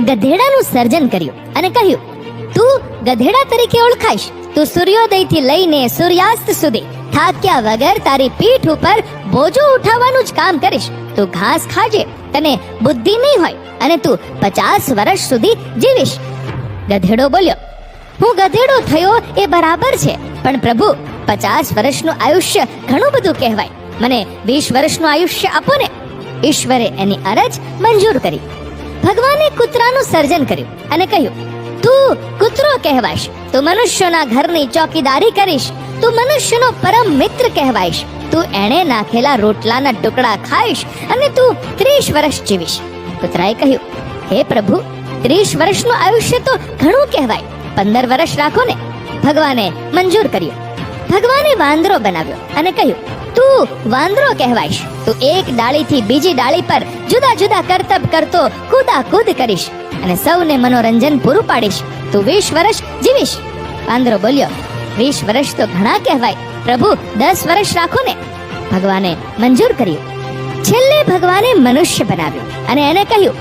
ગધેડાનું સર્જન કર્યું અને કહ્યું, તું ગધેડા તરીકે ઓળખાઈશ. તું સૂર્યોદયથી લઈને સૂર્યાસ્ત સુધી થાક્યા વગર તારી પીઠ ઉપર બોજો ઉઠાવવાનું જ કામ કરીશ. તું ઘાસ ખાજે, તને બુદ્ધિ નહીં હોય અને તું 50 વર્ષ સુધી જીવીશ. ગધેડો બોલ્યો, હું ગધેડો થયો એ બરાબર છે, પણ પ્રભુ 50 વર્ષનું આયુષ્ય ઘણું બધું કહેવાય. મને 20 વર્ષનું આયુષ્ય આપો ને. ઈશ્વરે એની અરજ મંજૂર કરી. ભગવાને કૂતરાનું સર્જન કર્યું અને કહ્યું, તું કૂતરો કહેવાશ. તું મનુષ્યોના ઘરની ચોકીદારી કરીશ. તું મનુષ્યનો પરમ મિત્ર કહેવાઈશ. તું એણે નાખેલા રોટલાના ટુકડા ખાઈશ અને તું 30 વર્ષ જીવીશ. કૂતરાએ કહ્યું, હે પ્રભુ, 30 વર્ષનું આયુષ્ય તો ઘણું કહેવાય. 15 વર્ષ રાખો ને. ભગવાને મંજૂર કર્યું. ભગવાને વાંદરો બનાવ્યો અને કહ્યું, તું વાંદરો કહેવાઈશ. તું એક ડાળીથી બીજી ડાળી પર જુદા જુદા કરતબ કરતો કૂદાકૂદ કરીશ અને સૌને મનોરંજન પૂરું પાડીશ. તું 20 વર્ષ જીવીશ. વાંદરો બોલ્યો, 20 વર્ષ તો ઘણા કહેવાય. પ્રભુ, 10 વર્ષ રાખો ને. ભગવાને મંજૂર કર્યું. છેલ્લે ભગવાને મનુષ્ય બનાવ્યો અને એને કહ્યું,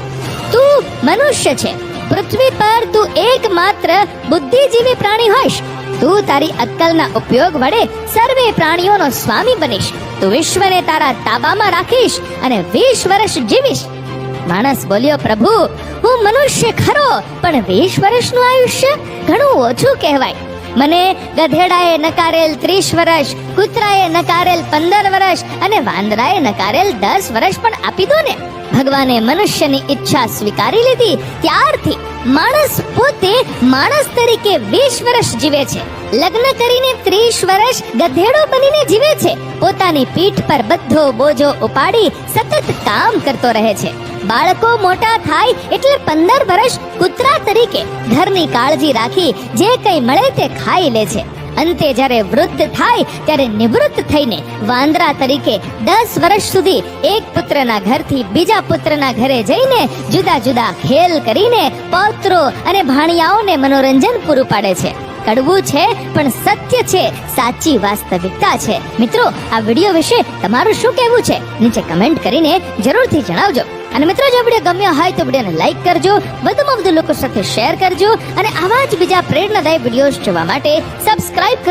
તું મનુષ્ય છે. પૃથ્વી પર તું એકમાત્ર બુદ્ધિજીવી પ્રાણી હોઈશ. તું તારી અક્કલના ઉપયોગ વડે સર્વે પ્રાણીઓનો સ્વામી બનીશ. તું વિશ્વને તારા તાબામાં રાખીશ અને 20 વર્ષ જીવીશ. માણસ બોલ્યો, પ્રભુ, હું મનુષ્ય ખરો, પણ 20 વર્ષનું આયુષ્ય ઘણું ઓછું કહેવાય. મને ગધેડાએ નકારેલ 30 વર્ષ, કૂતરાએ નકારેલ 15 વર્ષ અને વાંદરાએ નકારેલ 10 વર્ષ પણ આપી દો ને. ભગવાને મનુષ્યની ઈચ્છા સ્વીકારી લીધી. ત્યારથી માણસ પોતે માણસ તરીકે 20 વર્ષ જીવે છે. લગ્ન કરીને 30 વર્ષ ગધેડો બનીને જીવે છે. પોતાની પીઠ પર બધો બોજો ઉપાડી સતત કામ કરતો રહે છે. બાળકો મોટા થાય એટલે 15 વર્ષ કૂતરા તરીકે ઘરની કાળજી રાખી જે કંઈ મળે તે ખાઈ લે છે. અંતે જ્યારે વૃદ્ધ થાય ત્યારે નિવૃત્ત થઈને વાંદરા તરીકે 10 વર્ષ સુધી એક પુત્રના ઘરથી બીજા પુત્રના ઘરે જઈને જુદા જુદા ખેલ કરીને પૌત્રો અને ભાણિયાઓને મનોરંજન પૂરું પાડે છે. કડવું છે પણ સત્ય છે, સાચી વાસ્તવિકતા છે. મિત્રો, આ વિડીયો વિશે તમારું શું કહેવું છે? નીચે કમેન્ટ કરીને જરૂરથી જણાવજો. અને મિત્રો, જો વિડીયો ગમ્યો હોય તો વિડીયોને લાઈક કરજો, વધુમાં વધુ લોકો સાથે શેર કરજો અને આવા જ બીજા પ્રેરણાદાયી વિડીયોઝ જોવા માટે સબસ્ક્રાઇબ